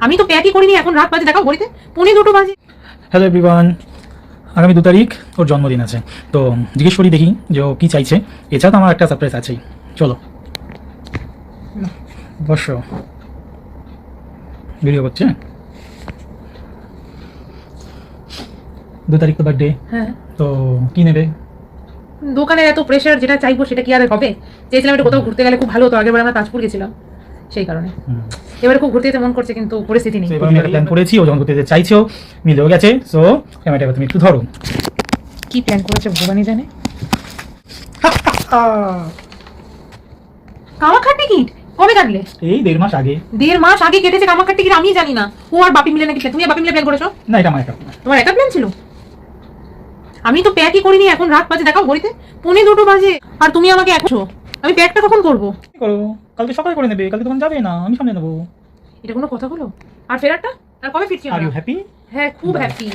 আমি তো প্যাকই করিনি, এখন রাত বাজে, দেখাও ঘড়িতে 2:45 বাজে। হ্যালো এভরিওয়ান, আগামী 2 তারিখ ওর জন্মদিন আছে, তো জিজ্ঞেস করি দেখি যে ও কী চাইছে। এছাড়া তো আমার একটা সারপ্রাইজ আছেই। চলো বসো, ভিডিও করছে। 2 তারিখ তো বার্থডে, হ্যাঁ, তো কি নেবে? দোকানের এত প্রেশার, যেটা চাইবো সেটা কি আর হবে? চেয়েছিলাম একটু কোথাও ঘুরতে গেলে খুব ভালো হতো, আগের বার আমরা তাজপুর গেছিলাম, সেই কারণে। এবারে খুব ঘুরতে যেতে মন করছে, কিন্তু পরিস্থিতি নেই। এবার আমি একটা প্ল্যান করেছি, ও যখন ঘুরতে যেতে চাইছেও মিলেও গেছে। সো ক্যামেরাটা তুমি একটু ধরো। কি প্ল্যান করেছে ভগবানই জানে। কামাখ্যার টিকিট কবে কাটলে? এই 1.5 মাস আগে। 1.5 মাস আগে কেটেছে কামাখ্যার টিকিট, আমি জানি না। ও আর বাপি মিলে নাকি, তুমি আর বাপি মিলে প্ল্যান করেছো? না, এটা আমার একটা। তোমার একা প্ল্যান ছিল? আমি তো প্যাকই করিনি, এখন রাত বাজে, দেখাও ঘড়িতে 2:45 বাজে, আর তুমি আমাকে একছো। আমি প্যাকটা কখন করবো? কি করো? কালকে সকালে করে নেবে, কালকে তখন যাবে না, আমি সামনে নেবো। এটা কোনো কথা হলো? আর ফেরারটা আর কবে ফিরছি আর আমরা? You happy? হ্যাঁ, খুব হ্যাপি।